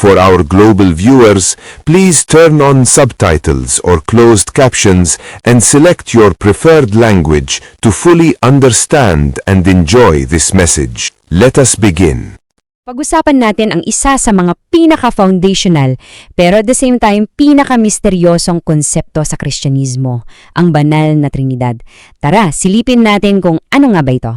For our global viewers, please turn on subtitles or closed captions and select your preferred language to fully understand and enjoy this message. Let us begin. Pag-usapan natin ang isa sa mga pinaka-foundational pero at the same time pinaka-misteryosong konsepto sa Kristyanismo, ang banal na Trinidad. Tara, silipin natin kung ano nga ba ito.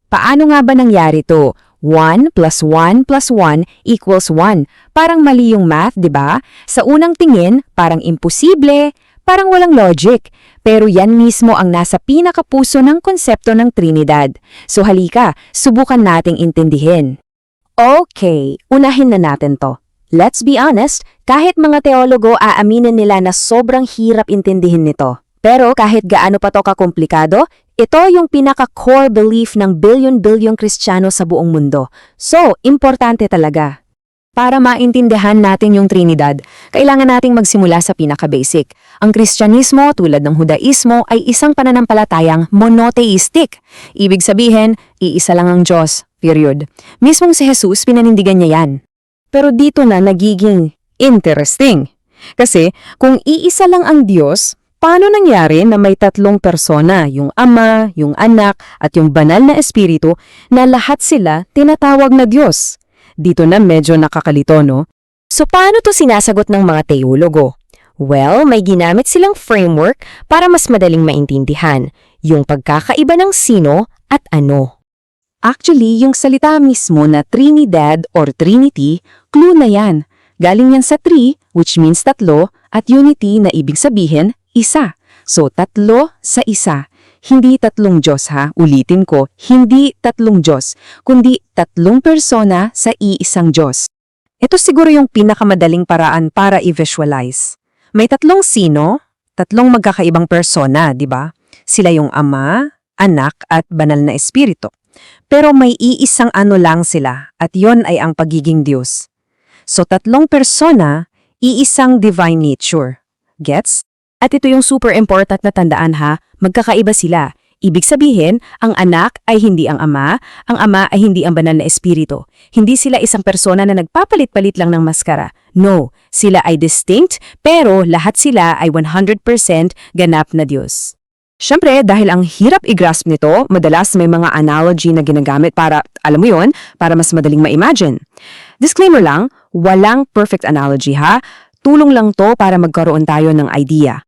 Paano nga ba nangyari to? 1 plus 1 plus 1 equals 1. Parang mali yung math, di ba? Sa unang tingin, parang imposible, parang walang logic. Pero yan mismo ang nasa pinakapuso ng konsepto ng Trinidad. So halika, subukan nating intindihin. Okay, unahin na natin to. Let's be honest, kahit mga teologo aaminin nila na sobrang hirap intindihin nito. Pero kahit gaano pa to kakomplikado, ito yung pinaka-core belief ng bilyon-bilyong Kristiyano sa buong mundo. So, importante talaga. Para maintindihan natin yung Trinidad, kailangan nating magsimula sa pinaka-basic. Ang Kristyanismo, tulad ng Hudaismo, ay isang pananampalatayang monotheistic. Ibig sabihin, iisa lang ang Diyos, period. Mismong si Jesus, pinanindigan niya yan. Pero dito na nagiging interesting. Kasi kung iisa lang ang Diyos, paano nangyari na may tatlong persona, yung Ama, yung Anak, at yung Banal na Espiritu, na lahat sila tinatawag na Diyos? Dito na medyo nakakalito, no? So paano to sinasagot ng mga teologo? Well, may ginamit silang framework para mas madaling maintindihan, yung pagkakaiba ng sino at ano. Actually, yung salita mismo na Trinidad or Trinity, clue na yan. Galing yan sa tri, which means tatlo, at unity na ibig sabihin, isa. So, tatlo sa isa. Hindi tatlong Diyos ha, ulitin ko, hindi tatlong Diyos, kundi tatlong persona sa iisang Diyos. Ito siguro yung pinakamadaling paraan para i-visualize. May tatlong sino, tatlong magkakaibang persona, di ba? Sila yung Ama, Anak, at Banal na Espiritu. Pero may iisang ano lang sila, at yon ay ang pagiging Diyos. So, tatlong persona, iisang divine nature. Gets? At ito yung super important na tandaan ha, magkakaiba sila. Ibig sabihin, ang anak ay hindi ang ama ay hindi ang banal na espiritu. Hindi sila isang persona na nagpapalit-palit lang ng maskara. No, sila ay distinct, pero lahat sila ay 100% ganap na Diyos. Siyempre, dahil ang hirap i-grasp nito, madalas may mga analogy na ginagamit para, alam mo yon, para mas madaling ma-imagine. Disclaimer lang, walang perfect analogy ha. Tulong lang to para magkaroon tayo ng idea.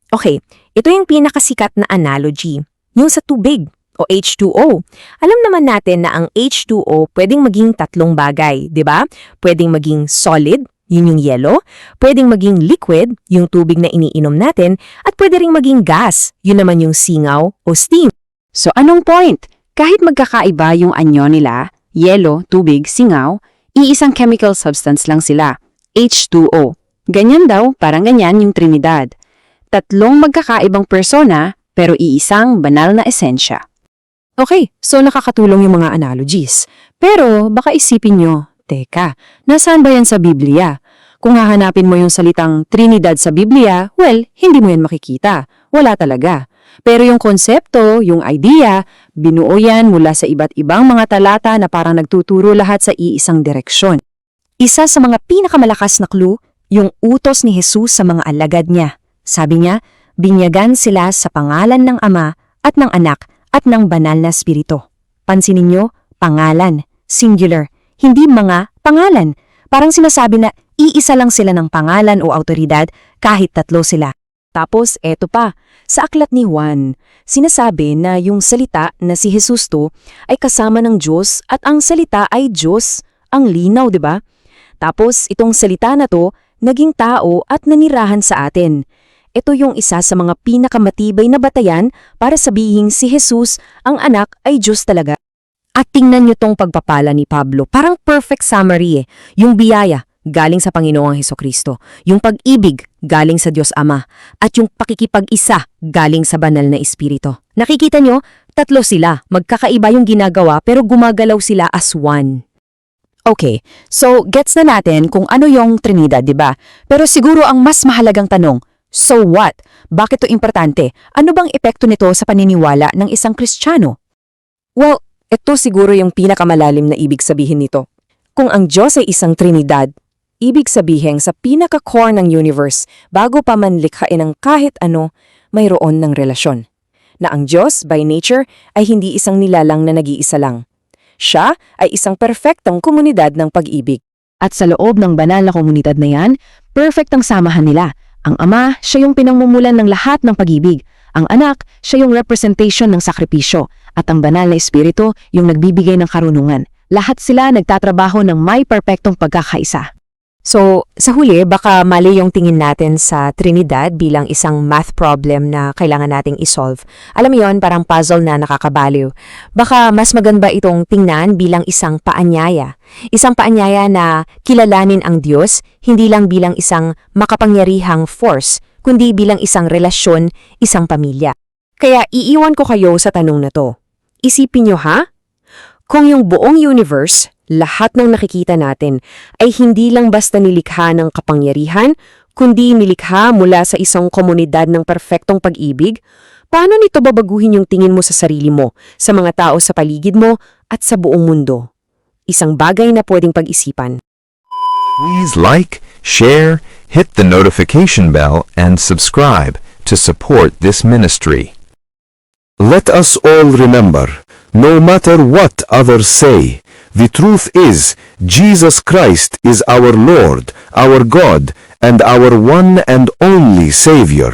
Okay, ito yung pinakasikat na analogy, yung sa tubig o H2O. Alam naman natin na ang H2O pwedeng maging tatlong bagay, di ba? Pwedeng maging solid, yun yung yellow, pwedeng maging liquid, yung tubig na iniinom natin, at pwede ring maging gas, yun naman yung singaw o steam. So anong point? Kahit magkakaiba yung anyo nila, yellow, tubig, singaw, iisang chemical substance lang sila, H2O. Ganyan daw, parang ganyan yung Trinidad. Tatlong magkakaibang persona, pero iisang banal na esensya. Okay, so nakakatulong yung mga analogies. Pero baka isipin nyo, teka, nasaan ba yan sa Biblia? Kung hahanapin mo yung salitang Trinidad sa Biblia, well, hindi mo yan makikita. Wala talaga. Pero yung konsepto, yung idea, binuo yan mula sa iba't ibang mga talata na parang nagtuturo lahat sa iisang direksyon. Isa sa mga pinakamalakas na clue, yung utos ni Jesus sa mga alagad niya. Sabi niya, binyagan sila sa pangalan ng Ama at ng Anak at ng Banal na Espiritu. Pansinin niyo, pangalan, singular, hindi mga pangalan. Parang sinasabi na iisa lang sila ng pangalan o autoridad kahit tatlo sila. Tapos eto pa, sa aklat ni Juan, sinasabi na yung salita na si Jesus to ay kasama ng Diyos at ang salita ay Diyos. Ang linaw, di ba? Tapos itong salita na to, naging tao at nanirahan sa atin. Ito yung isa sa mga pinakamatibay na batayan para sabihing si Jesus, ang anak, ay Diyos talaga. At tingnan nyo tong pagpapala ni Pablo, parang perfect summary Yung biyaya, galing sa Panginoong Hesukristo. Yung pag-ibig, galing sa Diyos Ama. At yung pakikipag-isa, galing sa Banal na Espiritu. Nakikita nyo, tatlo sila, magkakaiba yung ginagawa pero gumagalaw sila as one. Okay, so gets na natin kung ano yung Trinidad, di ba? Pero siguro ang mas mahalagang tanong, so what? Bakit to importante? Ano bang epekto nito sa paniniwala ng isang Kristiyano? Well, ito siguro yung pinakamalalim na ibig sabihin nito. Kung ang Diyos ay isang Trinidad, Ibig sabihin sa pinaka-core ng universe, bago pa man likhain ng kahit ano, mayroon ng relasyon. Na ang Diyos, by nature, ay hindi isang nilalang na nag-iisa lang. Siya ay isang perpektong komunidad ng pag-ibig. At sa loob ng banal na komunidad na yan, perfect ang samahan nila. Ang Ama, siya yung pinangmumulan ng lahat ng pag-ibig. Ang Anak, siya yung representation ng sakripisyo. At ang banal na Espiritu, yung nagbibigay ng karunungan. Lahat sila nagtatrabaho ng may perpektong pagkakaisa. So, sa huli, baka mali yung tingin natin sa Trinidad bilang isang math problem na kailangan nating isolve. Alam mo yun, parang puzzle na nakakabaliw. Baka mas maganda itong tingnan bilang isang paanyaya. Isang paanyaya na kilalanin ang Diyos, hindi lang bilang isang makapangyarihang force, kundi bilang isang relasyon, isang pamilya. Kaya iiwan ko kayo sa tanong na to. Isipin nyo ha? Kung yung buong universe, lahat ng nakikita natin, ay hindi lang basta nilikha ng kapangyarihan, kundi nilikha mula sa isang komunidad ng perpektong pag-ibig, paano nito babaguhin yung tingin mo sa sarili mo, sa mga tao sa paligid mo, at sa buong mundo? Isang bagay na pwedeng pag-isipan. Please like, share, hit the notification bell, and subscribe to support this ministry. Let us all remember, no matter what others say, the truth is, Jesus Christ is our Lord, our God, and our one and only Savior.